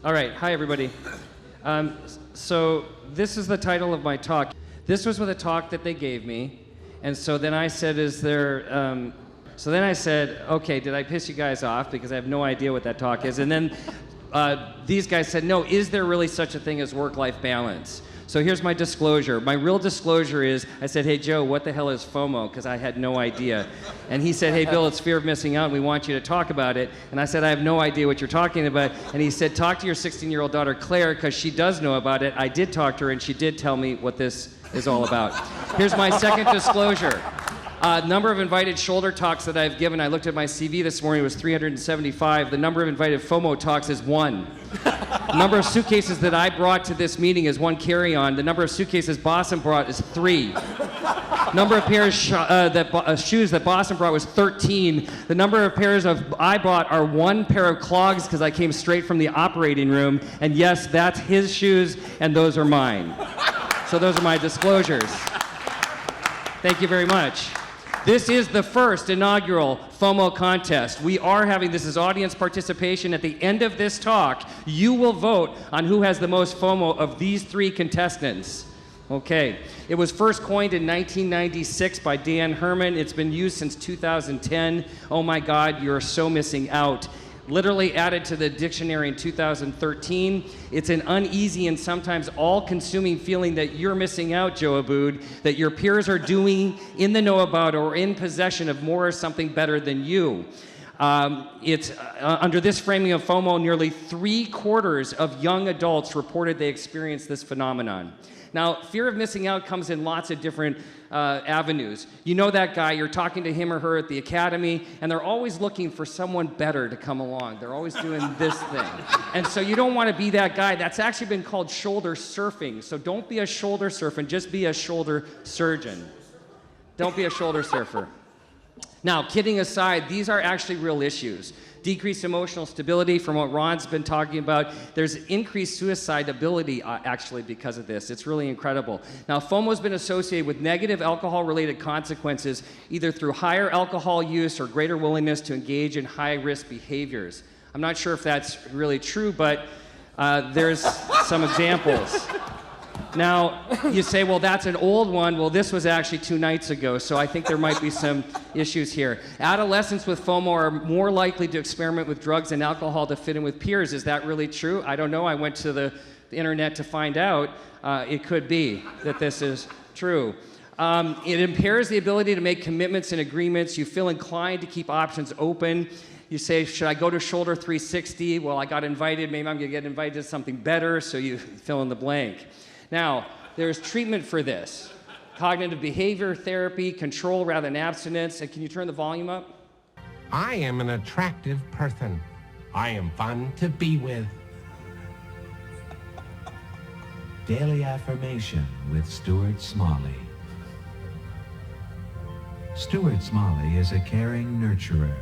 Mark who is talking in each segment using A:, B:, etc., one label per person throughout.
A: All right, hi everybody. So this is the title of my talk. This was with a talk that they gave me, and so then I said, okay, did I piss you guys off? Because I have no idea what that talk is. And then these guys said, no, is there really such a thing as work-life balance? So here's my disclosure. My real disclosure is, I said, hey, Joe, what the hell is FOMO? Because I had no idea. And he said, hey, Bill, it's fear of missing out, and we want you to talk about it. And I said, I have no idea what you're talking about. And he said, talk to your 16-year-old daughter, Claire, because she does know about it. I did talk to her, and she did tell me what this is all about. Here's my second disclosure. Number of invited shoulder talks that I've given, I looked at my CV this morning, it was 375. The number of invited FOMO talks is 1. The number of suitcases that I brought to this meeting is 1 carry-on. The number of suitcases Boston brought is 3. Number of pairs shoes that Boston brought was 13. The number of pairs I bought are 1 pair of clogs because I came straight from the operating room. And yes, that's his shoes, and those are mine. So those are my disclosures. Thank you very much. This is the first inaugural FOMO contest. We are having, this is audience participation. At the end of this talk, you will vote on who has the most FOMO of these 3 contestants. Okay, it was first coined in 1996 by Dan Herman. It's been used since 2010. Oh my God, you're so missing out. Literally added to the dictionary in 2013. It's an uneasy and sometimes all-consuming feeling that you're missing out, Joe Abood, that your peers are doing, in the know about, or in possession of more or something better than you. Under this framing of FOMO, nearly 3/4 of young adults reported they experienced this phenomenon. Now, fear of missing out comes in lots of different avenues. You know that guy, you're talking to him or her at the academy, and they're always looking for someone better to come along. They're always doing this thing. And so you don't want to be that guy. That's actually been called shoulder surfing. So don't be a shoulder surfer, just be a shoulder surgeon. Don't be a shoulder surfer. Now, kidding aside, these are actually real issues. Decreased emotional stability, from what Ron's been talking about. There's increased suicidability actually because of this. It's really incredible. Now, FOMO's been associated with negative alcohol-related consequences, either through higher alcohol use or greater willingness to engage in high-risk behaviors. I'm not sure if that's really true, but there's some examples. Now, you say, well, that's an old one. Well, this was actually 2 nights ago, so I think there might be some issues here. Adolescents with FOMO are more likely to experiment with drugs and alcohol to fit in with peers. Is that really true? I don't know. I went to the internet to find out. It could be that this is true. It impairs the ability to make commitments and agreements. You feel inclined to keep options open. You say, should I go to Shoulder 360? Well, I got invited. Maybe I'm going to get invited to something better, so you fill in the blank. Now, there's treatment for this. Cognitive behavior therapy, control rather than abstinence. And can you turn the volume up?
B: I am an attractive person. I am fun to be with.
C: Daily Affirmation with Stuart Smalley. Stuart Smalley is a caring nurturer,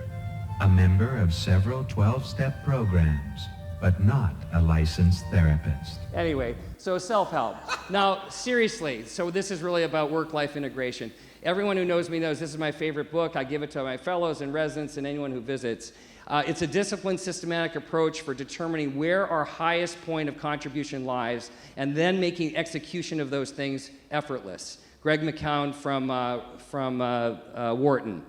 C: a member of several 12-step programs, but not a licensed therapist.
A: Anyway, so self-help. Now, seriously, so this is really about work-life integration. Everyone who knows me knows this is my favorite book. I give it to my fellows and residents and anyone who visits. It's a disciplined, systematic approach for determining where our highest point of contribution lies and then making execution of those things effortless. Greg McCown from Wharton.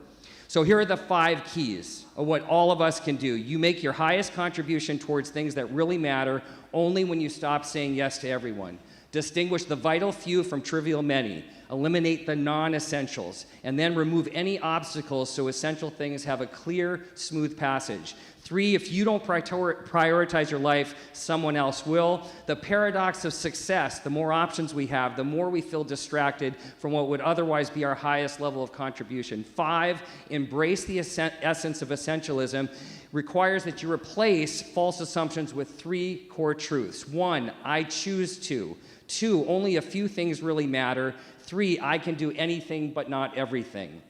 A: So here are the 5 keys of what all of us can do. You make your highest contribution towards things that really matter only when you stop saying yes to everyone. Distinguish the vital few from trivial many. Eliminate the non-essentials. And then remove any obstacles so essential things have a clear, smooth passage. 3, if you don't prioritize your life, someone else will. The paradox of success, the more options we have, the more we feel distracted from what would otherwise be our highest level of contribution. 5, embrace the essence of essentialism. Requires that you replace false assumptions with 3 core truths. 1, I choose to. 2, only a few things really matter. 3, I can do anything but not everything.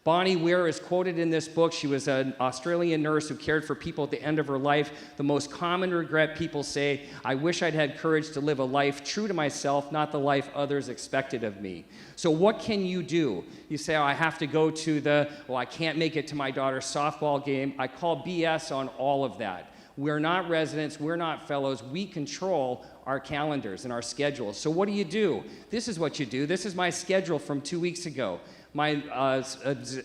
A: Bonnie Ware is quoted in this book. She was an Australian nurse who cared for people at the end of her life. The most common regret people say, I wish I'd had courage to live a life true to myself, not the life others expected of me. So what can you do? You say, oh, I have to go to I can't make it to my daughter's softball game. I call BS on all of that. We're not residents, we're not fellows, we control our calendars and our schedules. So what do? This is what you do. This is my schedule from 2 weeks ago. My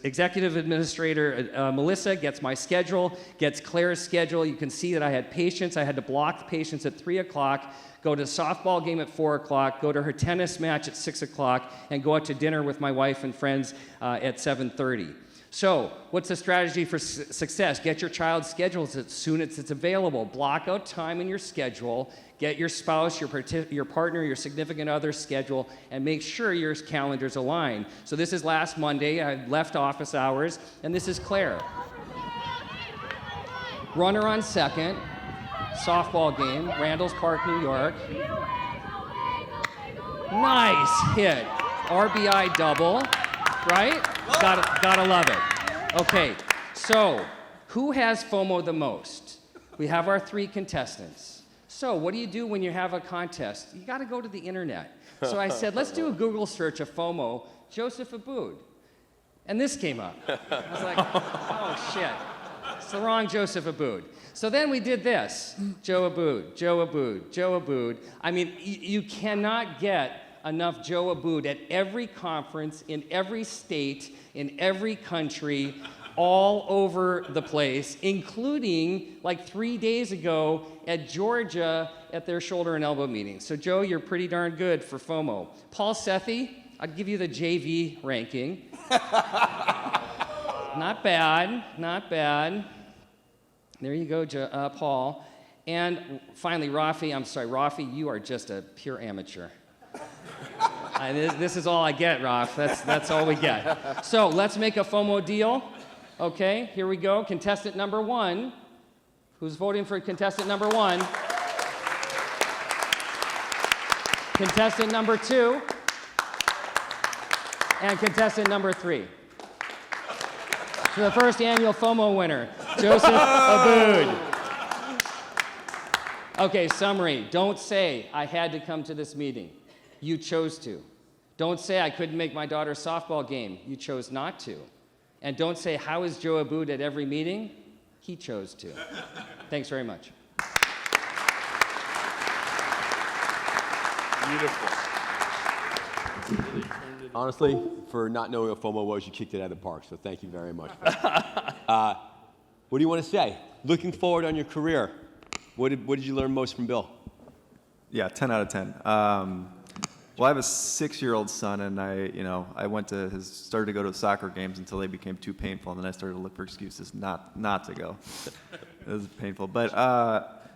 A: executive administrator, Melissa, gets my schedule, gets Claire's schedule. You can see that I had patients. I had to block patients at 3 o'clock, go to a softball game at 4 o'clock, go to her tennis match at 6 o'clock, and go out to dinner with my wife and friends at 7:30. So, what's the strategy for success? Get your child's schedules as soon as it's available. Block out time in your schedule. Get your spouse, your partner, your significant other's schedule, and make sure your calendars align. So this is last Monday. I left office hours, and this is Claire. Runner on second. Softball game, Randall's Park, New York. Nice hit. RBI double, right? Gotta love it. Okay, so who has FOMO the most? We have our 3 contestants. So what do you do when you have a contest? You gotta go to the internet. So I said, let's do a Google search of FOMO, Joseph Abood. And this came up. I was like, oh shit, it's the wrong Joseph Abood. So then we did this, Joe Abood, Joe Abood, Joe Abood. I mean, you cannot get enough Joe Abood at every conference, in every state, in every country, all over the place, including like 3 days ago at Georgia at their shoulder and elbow meeting. So Joe, you're pretty darn good for FOMO. Paul Sethi, I'll give you the JV ranking. Not bad, not bad. There you go, Paul. And finally, Rafi, you are just a pure amateur. This is all I get, Raf. That's all we get. So let's make a FOMO deal. Okay, here we go. Contestant number 1. Who's voting for contestant number 1? Contestant number 2. And contestant number 3. So the first annual FOMO winner, Joseph Abood. Okay, summary. Don't say, I had to come to this meeting. You chose to. Don't say, I couldn't make my daughter's softball game. You chose not to. And don't say, how is Joe Abood at every meeting? He chose to. Thanks very much.
D: Beautiful. Honestly, for not knowing what FOMO was, you kicked it out of the park, so thank you very much. What do you want to say? Looking forward on your career, what did you learn most from Bill?
E: Yeah, 10 out of 10. Well, I have a 6-year-old son, and I started to go to soccer games until they became too painful, and then I started to look for excuses not to go. It was painful, but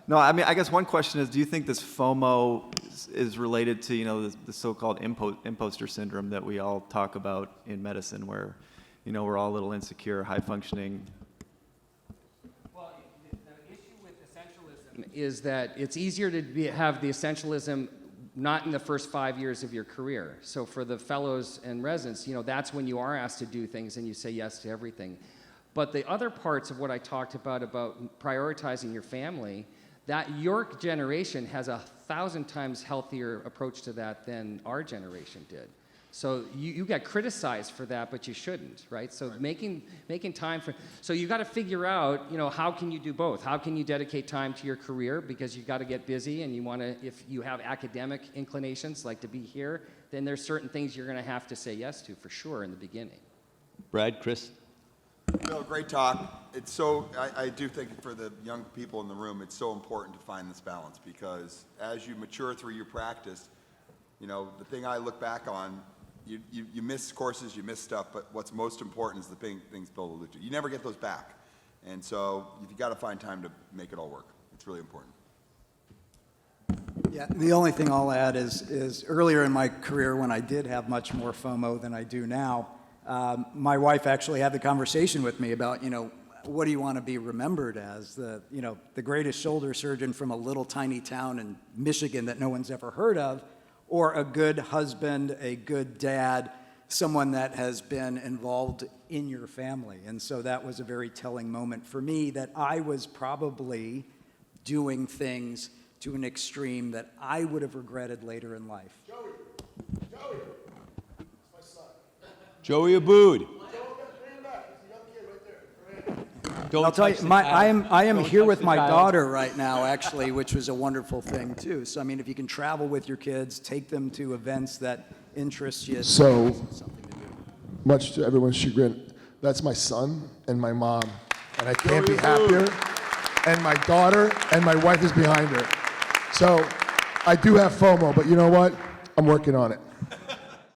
E: no, I mean, I guess one question is, do you think this FOMO is related to the so-called imposter syndrome that we all talk about in medicine, where we're all a little insecure, high functioning?
A: Well, the issue with essentialism is that it's easier to have the essentialism not in the first 5 years of your career. So for the fellows and residents, that's when you are asked to do things and you say yes to everything. But the other parts of what I talked about prioritizing your family, that your generation has 1,000 times healthier approach to that than our generation did. So you got criticized for that, but you shouldn't, right? So making time for, so you got to figure out, how can you do both? How can you dedicate time to your career, because you got to get busy, and you want to, if you have academic inclinations like to be here, then there's certain things you're going to have to say yes to for sure in the beginning.
D: Brad, Chris?
F: Bill, great talk. It's so, I do think for the young people in the room, it's so important to find this balance, because as you mature through your practice, the thing I look back on, you miss courses, you miss stuff, but what's most important is the things Bill alluded to. You never get those back. And so you've got to find time to make it all work. It's really important.
G: Yeah, the only thing I'll add is earlier in my career, when I did have much more FOMO than I do now, my wife actually had the conversation with me about, what do you want to be remembered as? The greatest shoulder surgeon from a little tiny town in Michigan that no one's ever heard of, or a good husband, a good dad, someone that has been involved in your family. And so that was a very telling moment for me, that I was probably doing things to an extreme that I would have regretted later in life.
H: Joey, that's my son.
D: Joey Abood.
H: Bring him back. He's a young kid right there.
D: Don't
G: I'll tell
D: touch
G: you,
D: the
G: I am
D: Don't
G: here
D: touch
G: with
D: the
G: my
D: child.
G: daughter right now, actually, which was a wonderful thing too. So I mean, if you can travel with your kids, take them to events that interest you.
H: So,
G: something to do.
H: much to everyone's chagrin, that's my son and my mom, and I can't be happier. And my daughter and my wife is behind her. So, I do have FOMO, but you know what? I'm working on it.